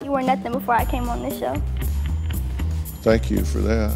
You were nothing before I came on this show. Thank you for that.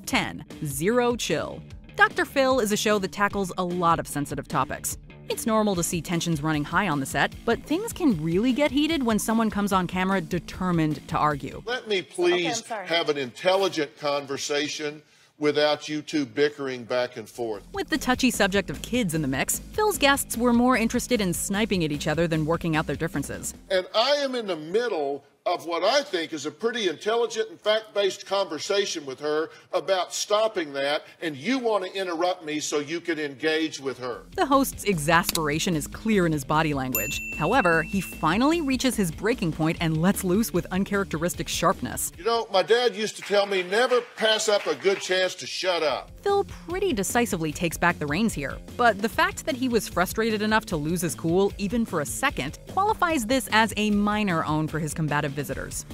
10. Zero Chill. Dr. Phil is a show that tackles a lot of sensitive topics. It's normal to see tensions running high on the set, but things can really get heated when someone comes on camera determined to argue. Let me please have an intelligent conversation without you two bickering back and forth. With the touchy subject of kids in the mix, Phil's guests were more interested in sniping at each other than working out their differences. And I am in the middle of what I think is a pretty intelligent and fact-based conversation with her about stopping that, and you want to interrupt me so you can engage with her. The host's exasperation is clear in his body language. However, he finally reaches his breaking point and lets loose with uncharacteristic sharpness. You know, my dad used to tell me never pass up a good chance to shut up. Phil pretty decisively takes back the reins here, but the fact that he was frustrated enough to lose his cool, even for a second, qualifies this as a minor own for his combative visitors.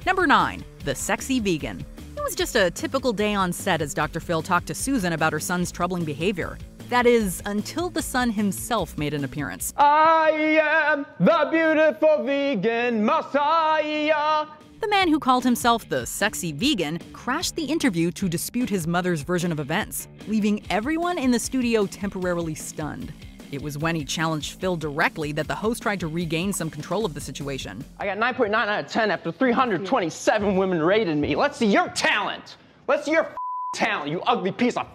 Number 9. The Sexy Vegan. It was just a typical day on set as Dr. Phil talked to Susan about her son's troubling behavior. That is, until the son himself made an appearance. I am the beautiful vegan messiah. The man who called himself the Sexy Vegan crashed the interview to dispute his mother's version of events, leaving everyone in the studio temporarily stunned. It was when he challenged Phil directly that the host tried to regain some control of the situation. I got 9.9 out of 10 after 327 women rated me. Let's see your talent. Let's see your talent, you ugly piece of.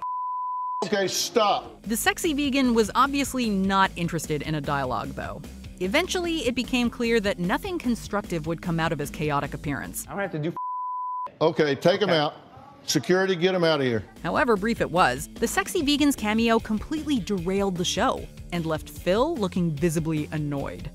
Okay, stop. The Sexy Vegan was obviously not interested in a dialogue, though. Eventually, it became clear that nothing constructive would come out of his chaotic appearance. I don't have to do. Okay, take him out. Security, get him out of here. However brief it was, the Sexy Vegan's cameo completely derailed the show and left Phil looking visibly annoyed.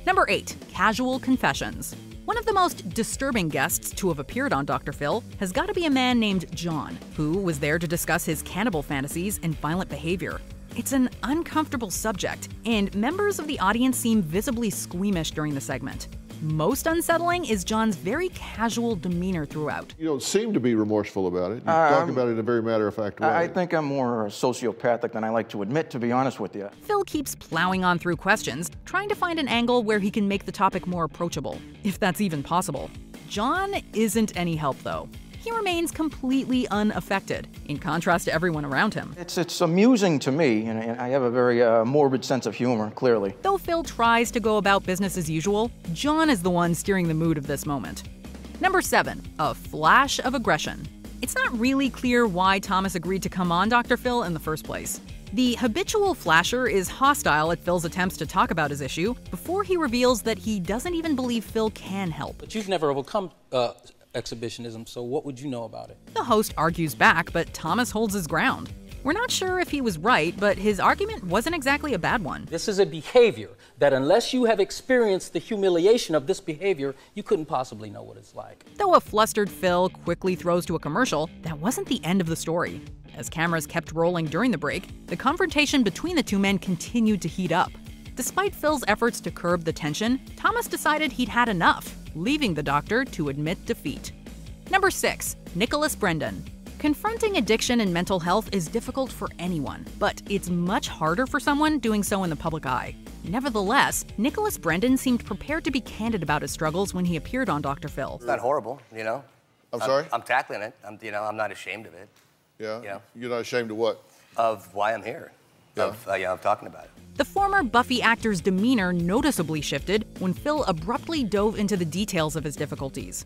Number 8. Casual Confessions. One of the most disturbing guests to have appeared on Dr. Phil has got to be a man named John, who was there to discuss his cannibal fantasies and violent behavior. It's an uncomfortable subject, and members of the audience seem visibly squeamish during the segment. Most unsettling is John's very casual demeanor throughout. You don't seem to be remorseful about it. You talk about it in a very matter-of-fact way. I think I'm more sociopathic than I like to admit, to be honest with you. Phil keeps plowing on through questions, trying to find an angle where he can make the topic more approachable, if that's even possible. John isn't any help, though. He remains completely unaffected, in contrast to everyone around him. It's amusing to me, and I have a very morbid sense of humor, clearly. Though Phil tries to go about business as usual, John is the one steering the mood of this moment. Number 7. A flash of aggression. It's not really clear why Thomas agreed to come on Dr. Phil in the first place. The habitual flasher is hostile at Phil's attempts to talk about his issue before he reveals that he doesn't even believe Phil can help. But you've never overcome exhibitionism, so what would you know about it? The host argues back, but Thomas holds his ground. We're not sure if he was right, but his argument wasn't exactly a bad one. This is a behavior that unless you have experienced the humiliation of this behavior, you couldn't possibly know what it's like. Though a flustered Phil quickly throws to a commercial, that wasn't the end of the story. As cameras kept rolling during the break, the confrontation between the two men continued to heat up. Despite Phil's efforts to curb the tension, Thomas decided he'd had enough, leaving the doctor to admit defeat. Number 6. Nicholas Brendan. Confronting addiction and mental health is difficult for anyone, but it's much harder for someone doing so in the public eye. Nevertheless, Nicholas Brendan seemed prepared to be candid about his struggles when he appeared on Dr. Phil. It's not horrible, you know. I'm sorry? I'm tackling it. I'm not ashamed of it. Yeah? You know? You're not ashamed of what? Of why I'm here. Yeah. Of talking about it. The former Buffy actor's demeanor noticeably shifted when Phil abruptly dove into the details of his difficulties.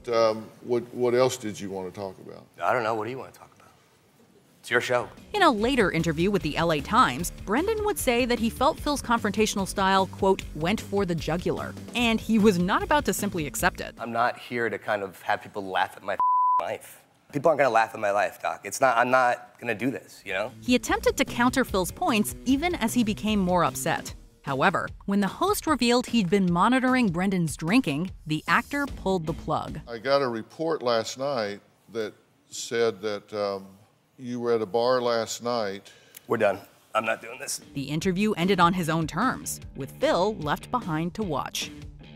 What else did you want to talk about? I don't know. What do you want to talk about? It's your show. In a later interview with the LA Times, Brendan would say that he felt Phil's confrontational style, quote, went for the jugular, and he was not about to simply accept it. I'm not here to kind of have people laugh at my life. People aren't gonna laugh at my life, Doc. I'm not gonna do this, you know? He attempted to counter Phil's points even as he became more upset. However, when the host revealed he'd been monitoring Brendan's drinking, the actor pulled the plug. I got a report last night that said that you were at a bar last night. We're done. I'm not doing this. The interview ended on his own terms, with Phil left behind to watch.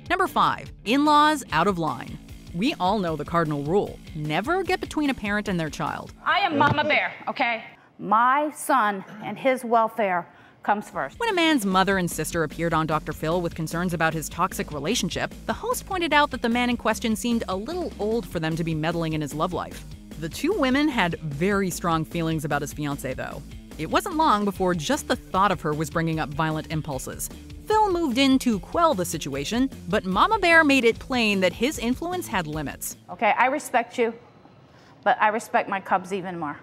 Number 5. In-laws out of line. We all know the cardinal rule. Never get between a parent and their child. I am Mama Bear, okay? My son and his welfare comes first. When a man's mother and sister appeared on Dr. Phil with concerns about his toxic relationship, the host pointed out that the man in question seemed a little old for them to be meddling in his love life. The two women had very strong feelings about his fiancée, though. It wasn't long before just the thought of her was bringing up violent impulses. Phil moved in to quell the situation, but Mama Bear made it plain that his influence had limits. Okay, I respect you, but I respect my cubs even more.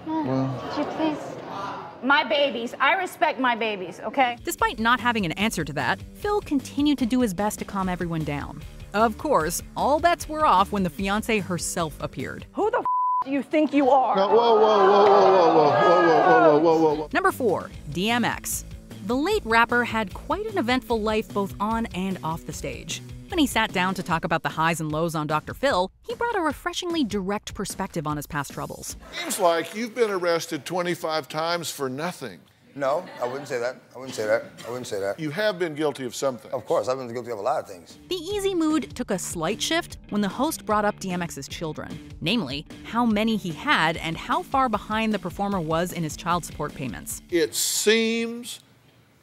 Could you please? My babies. I respect my babies, okay? Despite not having an answer to that, Phil continued to do his best to calm everyone down. Of course, all bets were off when the fiancée herself appeared. Who the do you think you are? No, whoa. Number 4, DMX. The late rapper had quite an eventful life both on and off the stage. When he sat down to talk about the highs and lows on Dr. Phil, he brought a refreshingly direct perspective on his past troubles. Seems like you've been arrested 25 times for nothing. No, I wouldn't say that. I wouldn't say that. You have been guilty of something. Of course, I've been guilty of a lot of things. The easy mood took a slight shift when the host brought up DMX's children, namely, how many he had and how far behind the performer was in his child support payments. It seems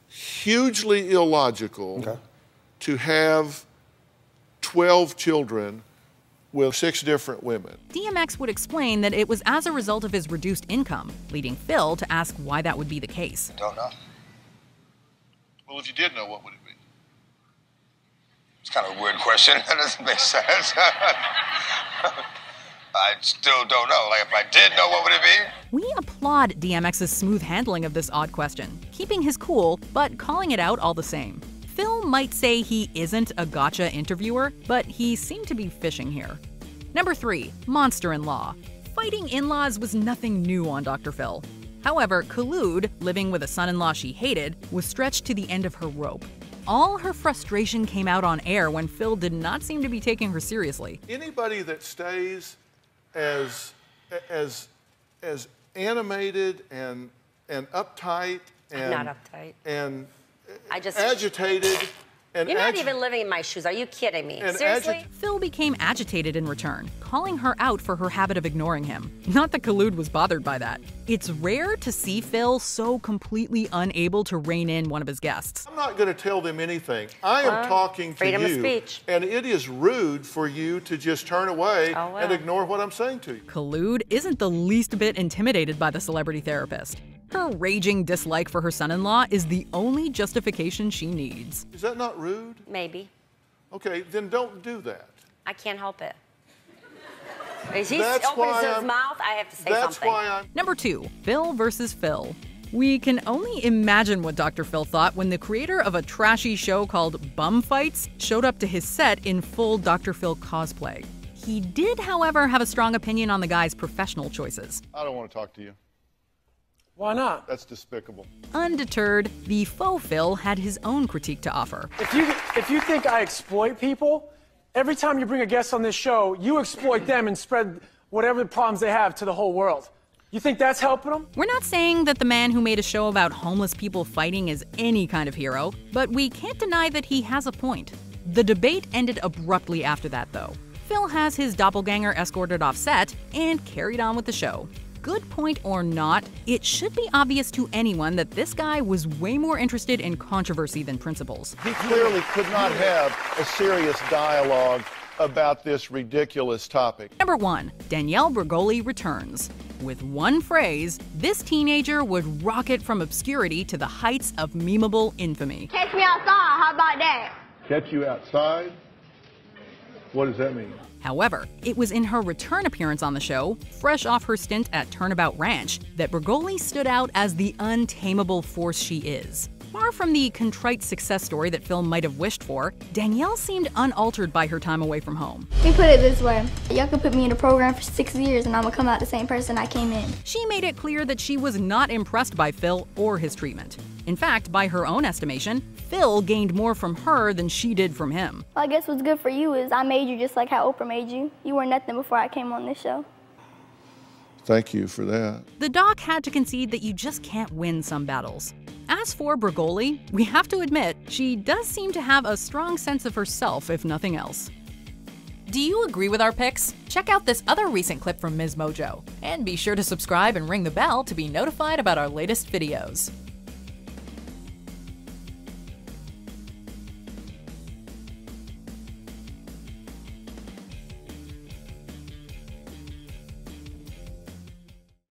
hugely illogical to have 12 children with 6 different women. DMX would explain that it was as a result of his reduced income, leading Phil to ask why that would be the case. Don't know. Well, if you did know, what would it be? It's kind of a weird question. That doesn't make sense. I still don't know. Like, if I did know, what would it be? We applaud DMX's smooth handling of this odd question, keeping his cool, but calling it out all the same. Phil might say he isn't a gotcha interviewer, but he seemed to be fishing here. Number 3, monster-in-law. Fighting in-laws was nothing new on Dr. Phil. However, Khulud, living with a son-in-law she hated, was stretched to the end of her rope. All her frustration came out on air when Phil did not seem to be taking her seriously. Anybody that stays as animated and uptight and I'm not uptight. And I just agitated. And you're not even living in my shoes. Are you kidding me? Seriously? Phil became agitated in return, calling her out for her habit of ignoring him. Not that Khulud was bothered by that. It's rare to see Phil so completely unable to rein in one of his guests. I'm not going to tell them anything. I am talking to freedom you. of speech. And it is rude for you to just turn away and ignore what I'm saying to you. Khulud isn't the least bit intimidated by the celebrity therapist. Her raging dislike for her son-in-law is the only justification she needs. Is that not rude? Maybe. Okay, then don't do that. I can't help it. As he opens his mouth, I have to say something. Number 2, Phil versus Phil. We can only imagine what Dr. Phil thought when the creator of a trashy show called Bum Fights showed up to his set in full Dr. Phil cosplay. He did, however, have a strong opinion on the guy's professional choices. I don't want to talk to you. Why not? That's despicable. Undeterred, the faux Phil had his own critique to offer. If you think I exploit people, every time you bring a guest on this show, you exploit them and spread whatever problems they have to the whole world. You think that's helping them? We're not saying that the man who made a show about homeless people fighting is any kind of hero, but we can't deny that he has a point. The debate ended abruptly after that, though. Phil has his doppelganger escorted off set and carried on with the show. Good point or not, it should be obvious to anyone that this guy was way more interested in controversy than principles. He clearly could not have a serious dialogue about this ridiculous topic. Number 1, Danielle Bregoli returns. With one phrase, this teenager would rocket from obscurity to the heights of memeable infamy. Catch me outside, how about that? Catch you outside? What does that mean? However, it was in her return appearance on the show, fresh off her stint at Turnabout Ranch, that Bregoli stood out as the untamable force she is. Far from the contrite success story that Phil might have wished for, Danielle seemed unaltered by her time away from home. Let me put it this way. Y'all could put me in a program for 6 years and I'm gonna come out the same person I came in. She made it clear that she was not impressed by Phil or his treatment. In fact, by her own estimation, Phil gained more from her than she did from him. Well, I guess what's good for you is I made you just like how Oprah made you. You were nothing before I came on this show. Thank you for that. The doc had to concede that you just can't win some battles. As for Bregoli, we have to admit, she does seem to have a strong sense of herself, if nothing else. Do you agree with our picks? Check out this other recent clip from Ms. Mojo. And be sure to subscribe and ring the bell to be notified about our latest videos.